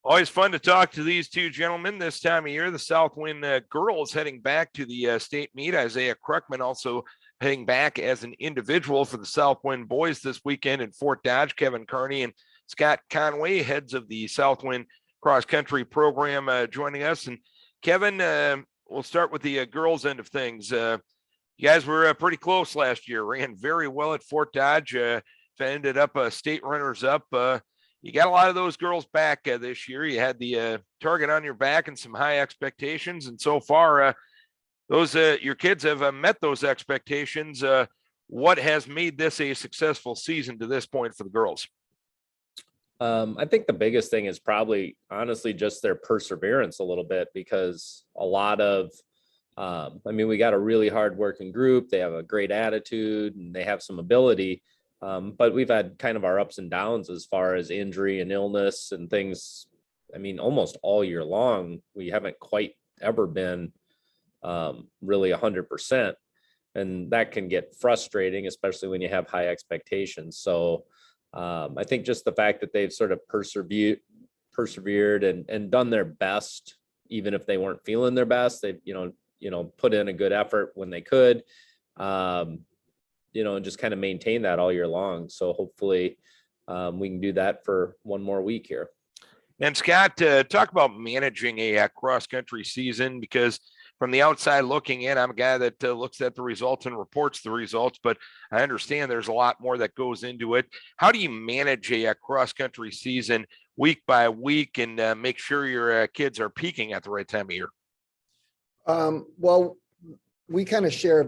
Always fun to talk to these two gentlemen this time of year. The Southwind girls heading back to the state meet. Isaiah Kruckman also heading back as an individual for the Southwind boys this weekend in Fort Dodge. Kevin Kearney and Scott Conway, heads of the Southwind cross country program, joining us. And Kevin, we'll start with the girls end of things. You guys were pretty close last year, ran very well at Fort Dodge, ended up state runners up. You got a lot of those girls back this year. You had the target on your back and some high expectations. And so far, those your kids have met those expectations. What has made this a successful season to this point for the girls? I think the biggest thing is probably honestly just their perseverance a little bit, because a lot of, we got a really hardworking group. They have a great attitude and they have some ability. But we've had kind of our ups and downs as far as injury and illness and things. Almost all year long, we haven't quite ever been really 100%. And that can get frustrating, especially when you have high expectations. So I think just the fact that they've sort of persevered and done their best, even if they weren't feeling their best, they've, put in a good effort when they could. And just kind of maintain that all year long. So hopefully we can do that for one more week here. And Scott, talk about managing a cross-country season, because from the outside looking in, I'm a guy that looks at the results and reports the results, but I understand there's a lot more that goes into it. How do you manage a cross-country season week by week and make sure your kids are peaking at the right time of year? Well, we kind of share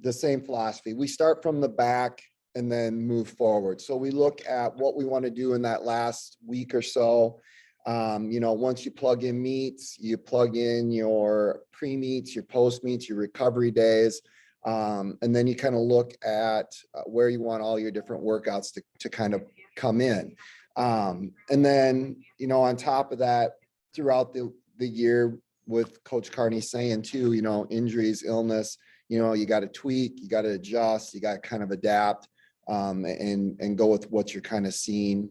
the same philosophy. We start from the back and then move forward. So we look at what we want to do in that last week or so. Once you plug in meets, you plug in your pre-meets, your post-meets, your recovery days. And then you kind of look at where you want all your different workouts to kind of come in. And then, on top of that, throughout the year, with Coach Kearney saying too, injuries, illness, you got to tweak, you got to adjust, you got to kind of adapt and go with what you're kind of seeing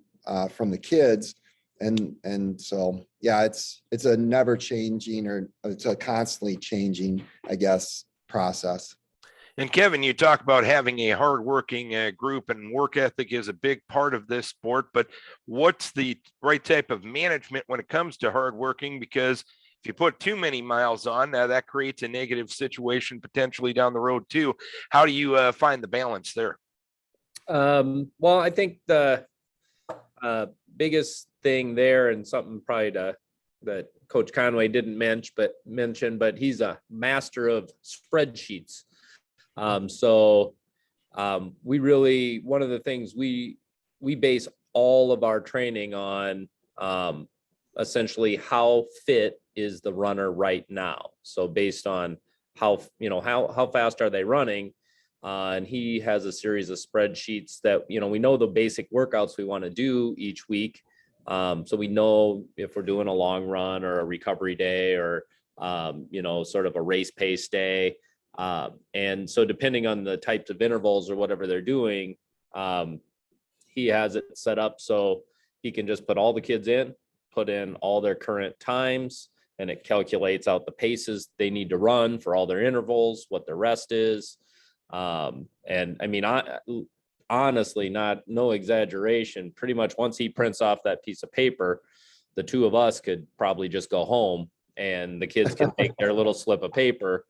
from the kids. And so, yeah, it's a never changing, or it's a constantly changing, I guess, process. And Kevin, you talk about having a hardworking group, and work ethic is a big part of this sport, but what's the right type of management when it comes to hardworking? Because if you put too many miles on, that creates a negative situation potentially down the road too. How do you find the balance there? Well, I think the biggest thing there, and something probably that Coach Conway didn't mention, but he's a master of spreadsheets. So we really, one of the things we base all of our training on essentially how fit is the runner right now. So based on how fast are they running, and he has a series of spreadsheets that, we know the basic workouts we want to do each week. So we know if we're doing a long run or a recovery day or, sort of a race pace day. And so depending on the types of intervals or whatever they're doing, he has it set up so he can just put all the kids in, put in all their current times, and it calculates out the paces they need to run for all their intervals, what their rest is. Honestly, no exaggeration, pretty much once he prints off that piece of paper, the two of us could probably just go home and the kids can take their little slip of paper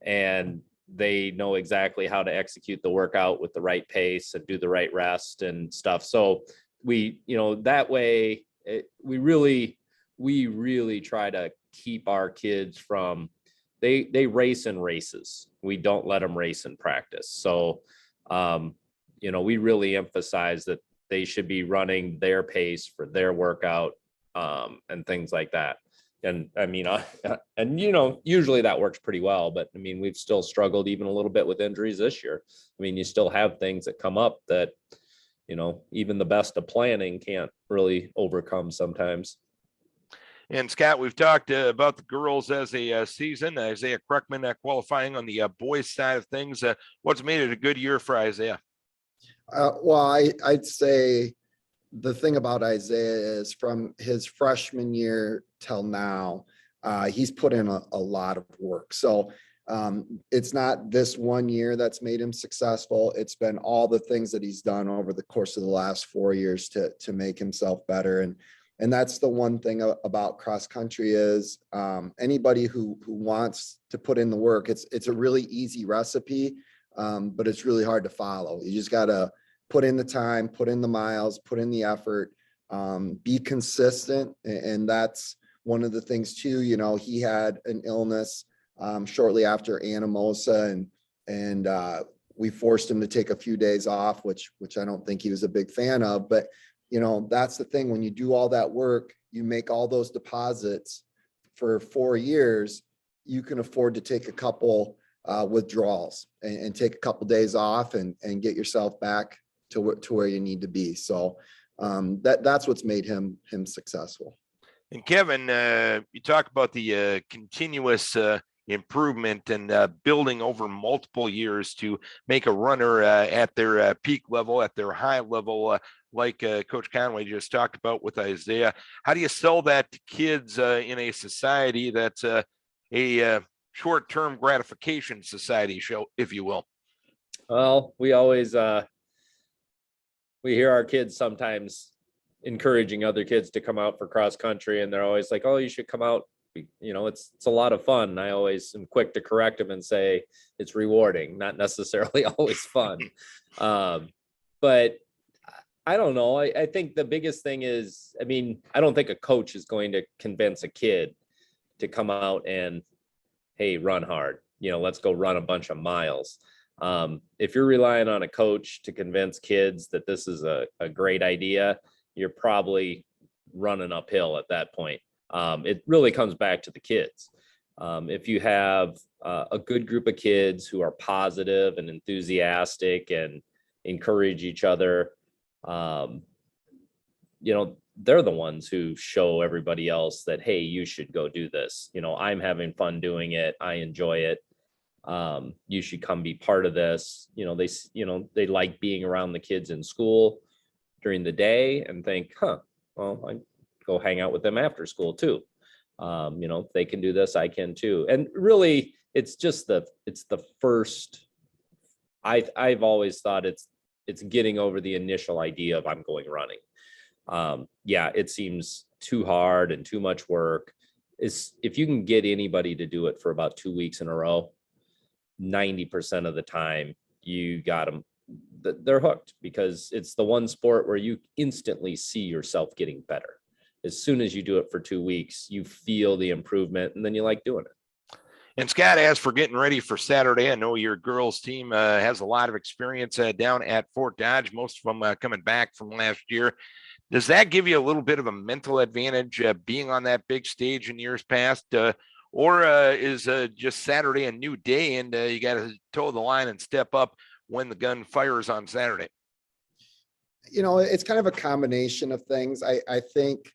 and they know exactly how to execute the workout with the right pace and do the right rest and stuff. So we, that way we really try to keep our kids from, they race in races. We don't let them race in practice. So, we really emphasize that they should be running their pace for their workout, and things like that. And usually that works pretty well, but we've still struggled even a little bit with injuries this year. You still have things that come up that, even the best of planning can't really overcome sometimes. And Scott, we've talked about the girls as a season. Isaiah Kruckman qualifying on the boys side of things. What's made it a good year for Isaiah? Well, I'd say the thing about Isaiah is from his freshman year till now, he's put in a lot of work. So it's not this one year that's made him successful. It's been all the things that he's done over the course of the last 4 years to make himself better. And that's the one thing about cross country is anybody who wants to put in the work, it's a really easy recipe, but it's really hard to follow. You just got to put in the time, put in the miles, put in the effort, be consistent. And that's one of the things too. You know, he had an illness shortly after Anamosa, and we forced him to take a few days off, which I don't think he was a big fan of. But you know, that's the thing. When you do all that work, you make all those deposits for 4 years, you can afford to take a couple withdrawals and take a couple days off and get yourself back to where you need to be. So that's what's made him successful. And Kevin, you talk about the continuous improvement and building over multiple years to make a runner at their peak level, at their high level, like Coach Conway just talked about with Isaiah. How do you sell that to kids in a society that's a short-term gratification society, if you will? Well, we always, we hear our kids sometimes encouraging other kids to come out for cross country, and they're always like, oh, you should come out. You know, it's a lot of fun. I always am quick to correct them and say it's rewarding, not necessarily always fun. But I don't know. I think the biggest thing is, I mean, I don't think a coach is going to convince a kid to come out and, hey, run hard. You know, let's go run a bunch of miles. If you're relying on a coach to convince kids that this is a great idea, you're probably running uphill at that point. It really comes back to the kids. If you have a good group of kids who are positive and enthusiastic and encourage each other, you know, they're the ones who show everybody else that, hey, you should go do this. You know, I'm having fun doing it. I enjoy it. You should come be part of this. You know, they like being around the kids in school during the day and think, well, I go hang out with them after school too. You know, if they can do this, I can too. And really, it's just it's the first. I've always thought it's getting over the initial idea of I'm going running. Yeah, it seems too hard and too much work. If you can get anybody to do it for about 2 weeks in a row, 90% of the time you got them. They're hooked, because it's the one sport where you instantly see yourself getting better. As soon as you do it for 2 weeks, you feel the improvement, and then you like doing it. And Scott, as for getting ready for Saturday, I know your girls team has a lot of experience down at Fort Dodge, most of them coming back from last year. Does that give you a little bit of a mental advantage being on that big stage in years past? Or is just Saturday a new day and you got to toe the line and step up when the gun fires on Saturday? You know, it's kind of a combination of things. I think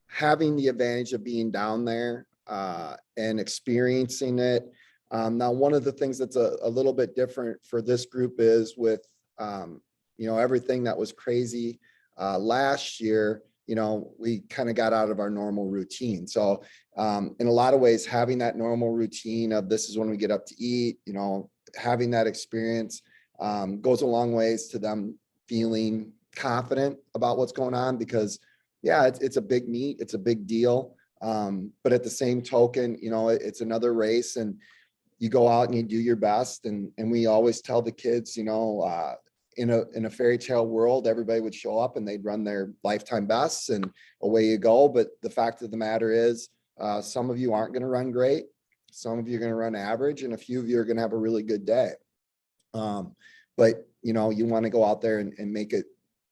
having the advantage of being down there and experiencing it. Now, one of the things that's a little bit different for this group is with, you know, everything that was crazy last year, you know, we kind of got out of our normal routine. So in a lot of ways, having that normal routine of this is when we get up to eat, you know, having that experience goes a long ways to them feeling confident about what's going on, because yeah, it's a big meet. It's a big deal. But at the same token, you know, it's another race, and you go out and you do your best. And we always tell the kids, you know, in a fairy tale world, everybody would show up and they'd run their lifetime bests and away you go. But the fact of the matter is, some of you aren't going to run great. Some of you are going to run average, and a few of you are going to have a really good day. But, you know, you want to go out there and make it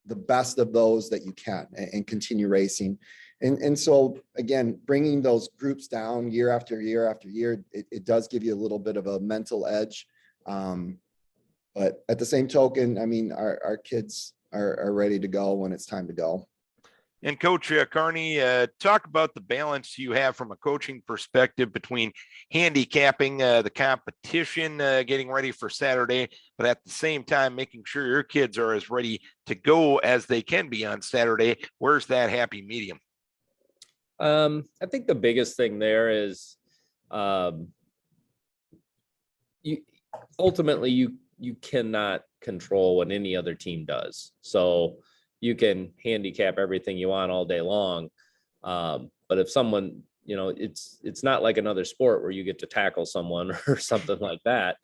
the best of those that you can and continue racing. And so, again, bringing those groups down year after year after year, it does give you a little bit of a mental edge. But at the same token, I mean, our kids are ready to go when it's time to go. And Coach Kearney, talk about the balance you have from a coaching perspective between handicapping the competition, getting ready for Saturday, but at the same time, making sure your kids are as ready to go as they can be on Saturday. Where's that happy medium? I think the biggest thing there is you ultimately you cannot control what any other team does. So you can handicap everything you want all day long. But if someone, it's not like another sport where you get to tackle someone or something like that.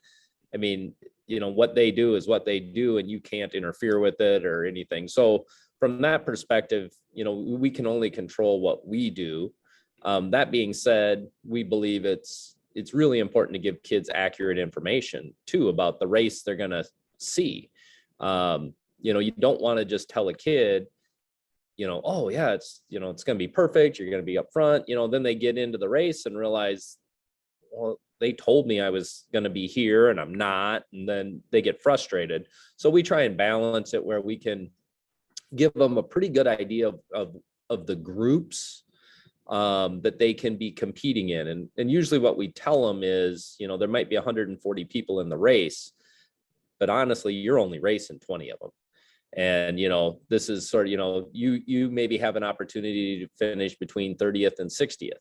I mean, what they do is what they do, and you can't interfere with it or anything. So from that perspective, we can only control what we do. That being said, we believe it's really important to give kids accurate information too about the race they're going to see. You don't want to just tell a kid, oh yeah, it's going to be perfect, you're going to be up front, then they get into the race and realize, well, they told me I was going to be here and I'm not, and then they get frustrated. So we try and balance it where we can give them a pretty good idea of the groups that they can be competing in. And usually what we tell them is, there might be 140 people in the race, but honestly, you're only racing 20 of them. And, this is sort of, you maybe have an opportunity to finish between 30th and 60th.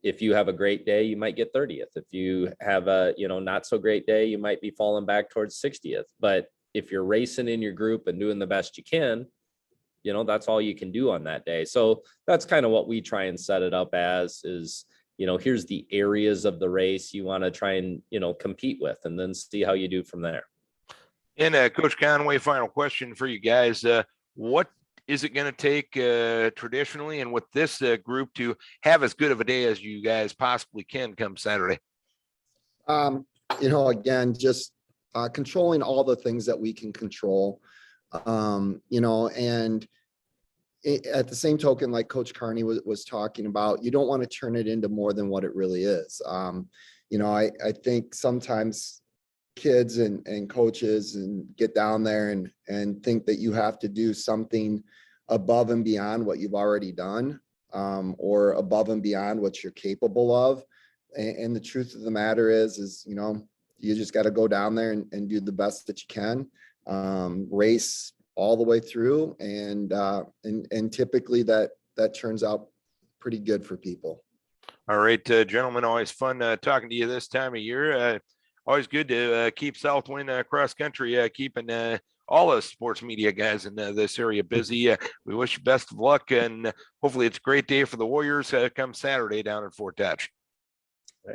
If you have a great day, you might get 30th. If you have a, not so great day, you might be falling back towards 60th. But if you're racing in your group and doing the best you can, that's all you can do on that day. So that's kind of what we try and set it up as is, here's the areas of the race you want to try and, compete with, and then see how you do from there. And Coach Conway, final question for you guys. What is it going to take traditionally and with this group to have as good of a day as you guys possibly can come Saturday? Again, just controlling all the things that we can control, and at the same token, like Coach Kearney was talking about, you don't want to turn it into more than what it really is. I think sometimes kids and coaches and get down there and think that you have to do something above and beyond what you've already done, or above and beyond what you're capable of. And the truth of the matter is, you just got to go down there and do the best that you can, race all the way through. And typically that turns out pretty good for people. All right, gentlemen, always fun talking to you this time of year. Always good to keep Southwind cross country, keeping all us sports media guys in this area busy. We wish you best of luck, and hopefully it's a great day for the Warriors come Saturday down in Fort Dodge.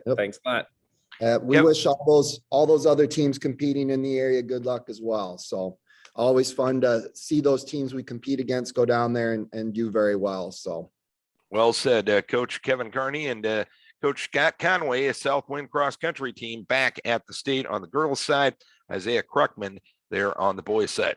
Yep. Thanks a lot. We wish all those other teams competing in the area good luck as well. So always fun to see those teams we compete against go down there and do very well. So well said, Coach Kevin Kearney and Coach Scott Conway, a Southwind cross country team back at the state on the girls' side. Isaiah Kruckman there on the boys' side.